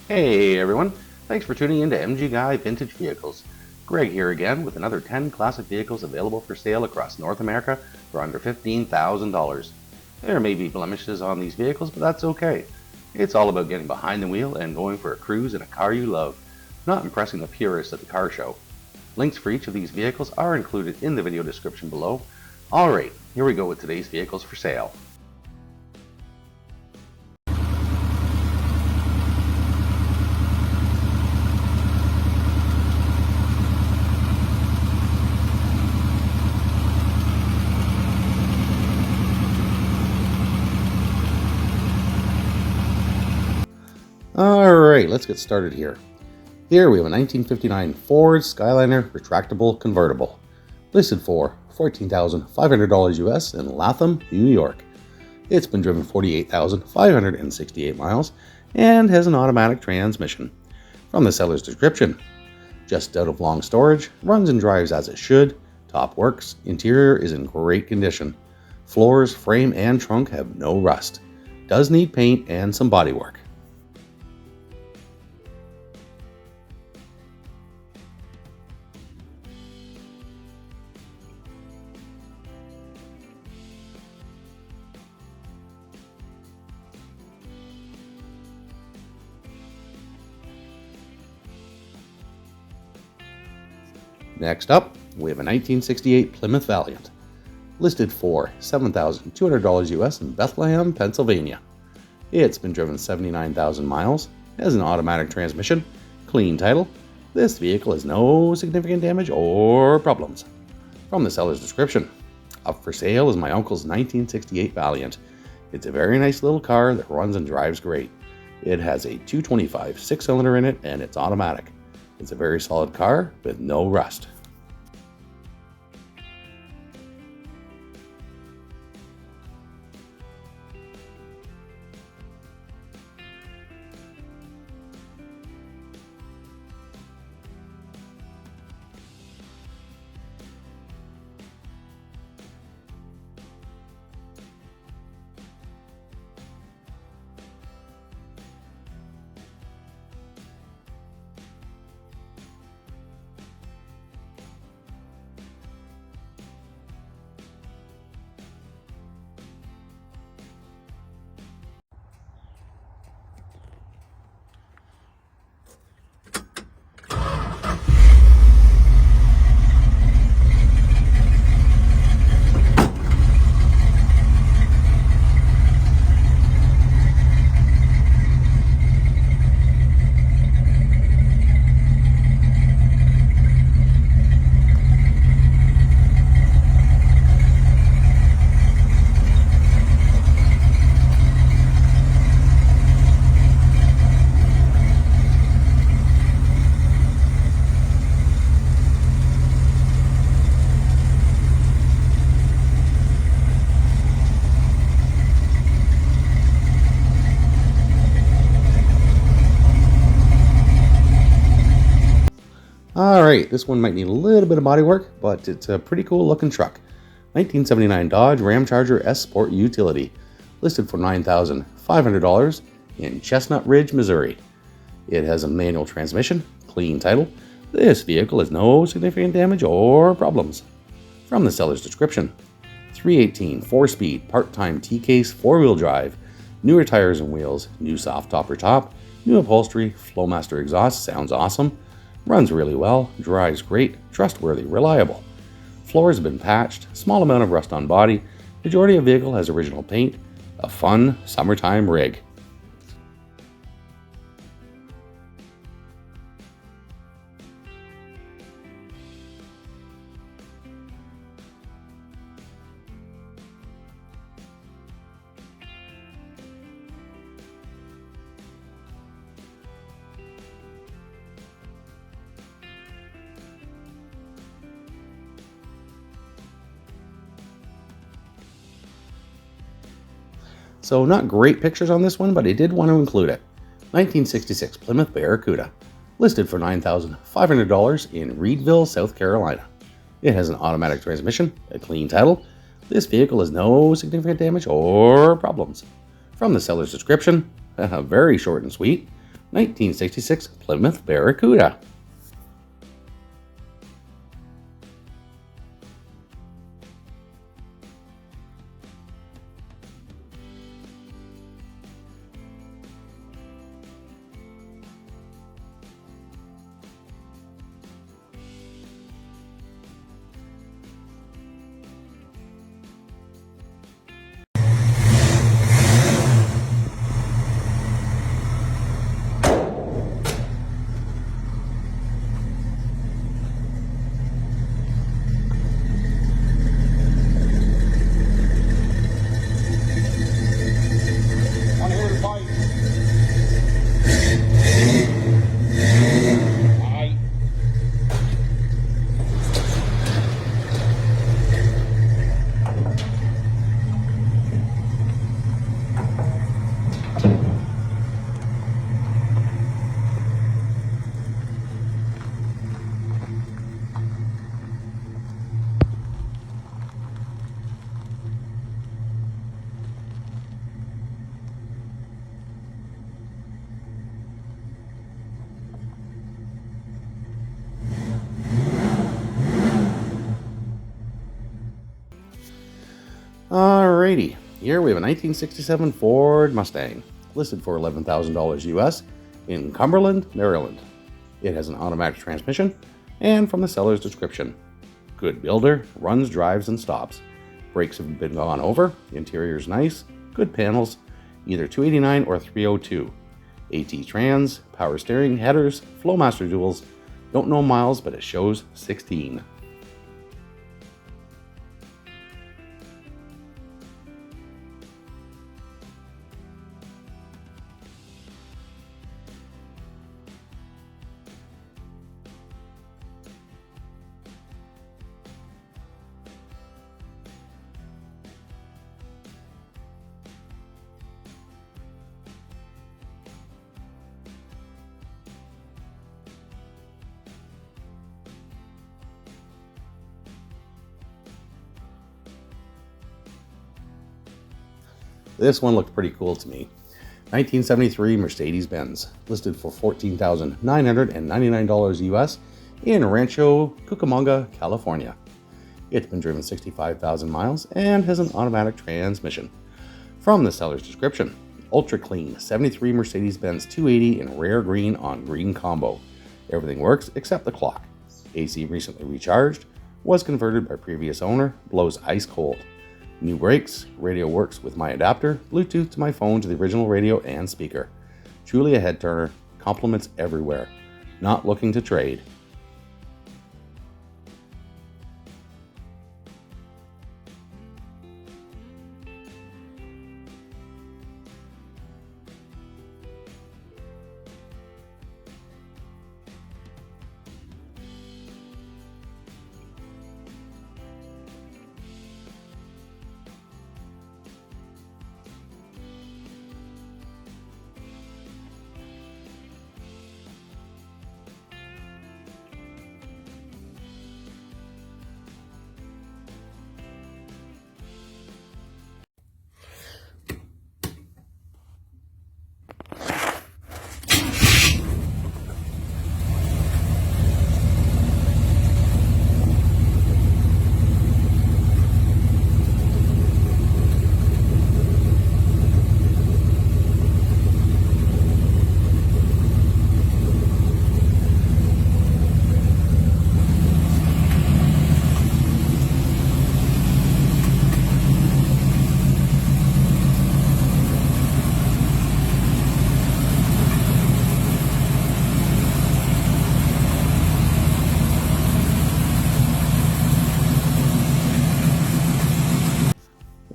Hey everyone, thanks for tuning in to MG Guy Vintage Vehicles. Greg here again with another 10 classic vehicles available for sale across North America for under $15,000. There may be blemishes on these vehicles, but that's okay. It's all about getting behind the wheel and going for a cruise in a car you love, not impressing the purists at the car show. Links for each of these vehicles are included in the video description below. Alright, here we go with today's vehicles for sale. Alright, let's get started here. Here we have a 1959 Ford Skyliner retractable convertible, listed for $14,500 US in Latham, New York. It's been driven 48,568 miles and has an automatic transmission. From the seller's description: just out of long storage, runs and drives as it should, top works, interior is in great condition. Floors, frame, and trunk have no rust. Does need paint and some body work. Next up, we have a 1968 Plymouth Valiant, listed for $7,200 US in Bethlehem, Pennsylvania. It's been driven 79,000 miles, has an automatic transmission, clean title. This vehicle has no significant damage or problems. From the seller's description: up for sale is my uncle's 1968 Valiant. It's a very nice little car that runs and drives great. It has a 225 6-cylinder in it and it's automatic. It's a very solid car with no rust. Alright, this one might need a little bit of body work, but it's a pretty cool looking truck. 1979 Dodge Ram Charger S Sport Utility, listed for $9,500 in Chestnut Ridge, Missouri. It has a manual transmission, clean title. This vehicle has no significant damage or problems. From the seller's description: 318 4-speed part-time T-case 4-wheel drive, newer tires and wheels, new soft topper top, new upholstery, Flowmaster exhaust, sounds awesome. Runs really well, drives great, trustworthy, reliable. Floors have been patched, small amount of rust on body, majority of vehicle has original paint, a fun summertime rig. So not great pictures on this one, but I did want to include it. 1966 Plymouth Barracuda, listed for $9,500 in Reedville, South Carolina. It has an automatic transmission, a clean title. This vehicle has no significant damage or problems. From the seller's description: very short and sweet. 1966 Plymouth Barracuda. Alrighty, here we have a 1967 Ford Mustang, listed for $11,000 US in Cumberland, Maryland. It has an automatic transmission, and from the seller's description, good builder, runs, drives, and stops. Brakes have been gone over, interior's nice, good panels, either 289 or 302. AT trans, power steering, headers, Flowmaster duals, don't know miles, but it shows 16. This one looked pretty cool to me. 1973 Mercedes-Benz, listed for $14,999 US in Rancho Cucamonga, California. It's been driven 65,000 miles and has an automatic transmission. From the seller's description, ultra clean 73 Mercedes-Benz 280 in rare green on green combo. Everything works except the clock. AC recently recharged, was converted by previous owner, blows ice cold. New brakes, radio works with my adapter, Bluetooth to my phone to the original radio and speaker. Truly a head turner, compliments everywhere. Not looking to trade.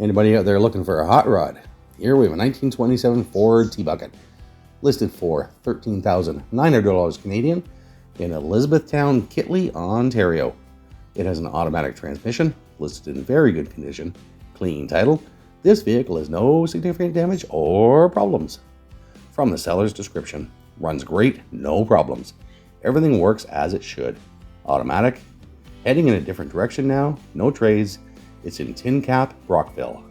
Anybody out there looking for a hot rod? Here we have a 1927 Ford T-Bucket, listed for $13,900 Canadian in Elizabethtown, Kittley, Ontario. It has an automatic transmission, listed in very good condition, clean title. This vehicle has no significant damage or problems. From the seller's description, runs great, no problems. Everything works as it should. Automatic, heading in a different direction now, no trades. It's in Tin Cap, Brockville.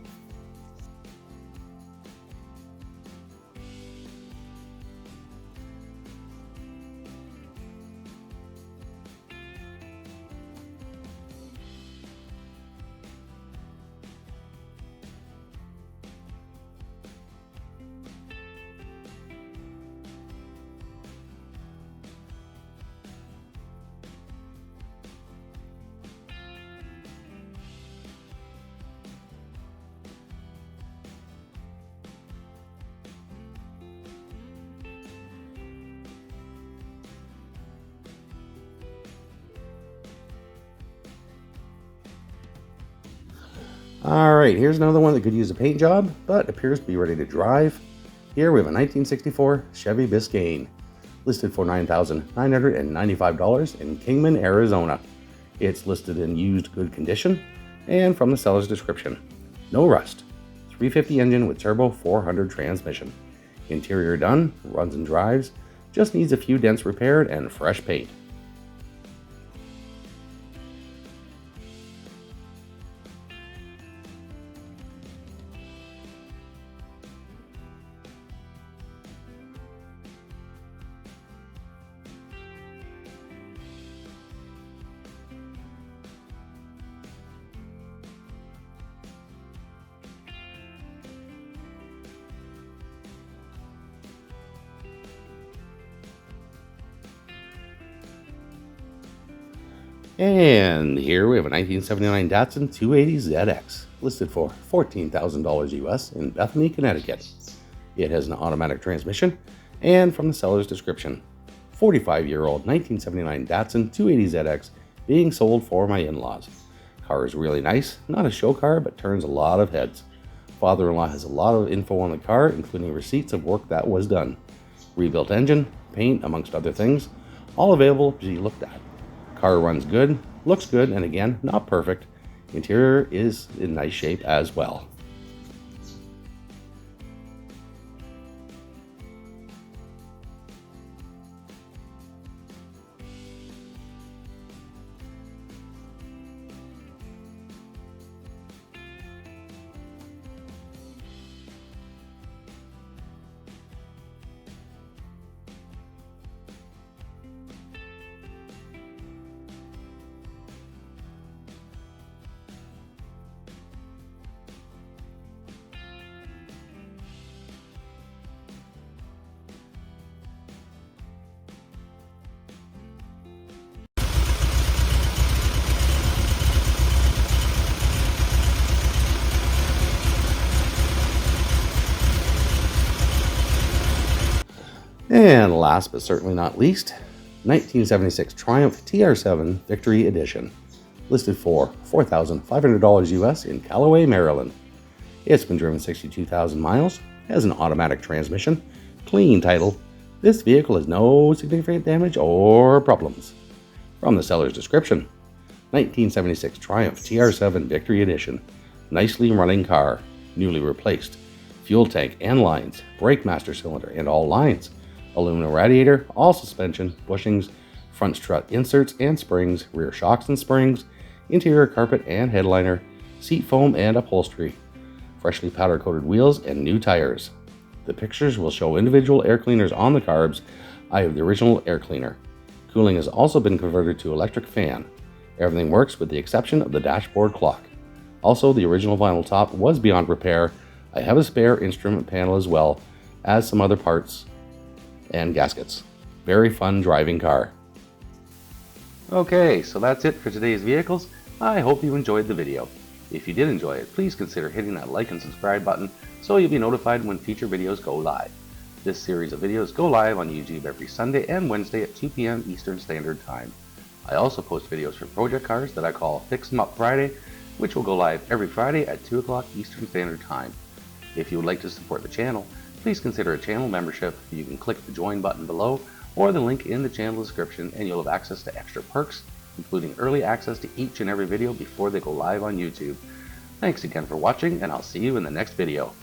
Alright, here's another one that could use a paint job, but appears to be ready to drive. Here we have a 1964 Chevy Biscayne, listed for $9,995 in Kingman, Arizona. It's listed in used good condition, and from the seller's description, no rust, 350 engine with turbo 400 transmission. Interior done, runs and drives, just needs a few dents repaired and fresh paint. And here we have a 1979 Datsun 280ZX, listed for $14,000 US in Bethany, Connecticut. It has an automatic transmission, and from the seller's description, 45-year-old 1979 Datsun 280ZX being sold for my in-laws. Car is really nice, not a show car, but turns a lot of heads. Father-in-law has a lot of info on the car, including receipts of work that was done. Rebuilt engine, paint, amongst other things, all available to be looked at. Car runs good, looks good, and again, not perfect. Interior is in nice shape as well. And last but certainly not least, 1976 Triumph TR7 Victory Edition, listed for $4,500 US in Callaway, Maryland. It's been driven 62,000 miles, has an automatic transmission, clean title. This vehicle has no significant damage or problems. From the seller's description, 1976 Triumph TR7 Victory Edition, nicely running car, newly replaced, fuel tank and lines, brake master cylinder and all lines, aluminum radiator, all suspension, bushings, front strut inserts and springs, rear shocks and springs, interior carpet and headliner, seat foam and upholstery, freshly powder coated wheels and new tires. The pictures will show individual air cleaners on the carbs. I have the original air cleaner. Cooling has also been converted to electric fan. Everything works with the exception of the dashboard clock. Also, the original vinyl top was beyond repair. I have a spare instrument panel as well as some other parts and gaskets. Very fun driving car. Okay, so that's it for today's vehicles. I hope you enjoyed the video. If you did enjoy it, please consider hitting that like and subscribe button so you'll be notified when future videos go live. This series of videos go live on YouTube every Sunday and Wednesday at 2 p.m. Eastern Standard Time. I also post videos for project cars that I call Fix 'em Up Friday, which will go live every Friday at 2 o'clock Eastern Standard Time. If you would like to support the channel, please consider a channel membership. You can click the join button below or the link in the channel description and you'll have access to extra perks, including early access to each and every video before they go live on YouTube. Thanks again for watching, and I'll see you in the next video.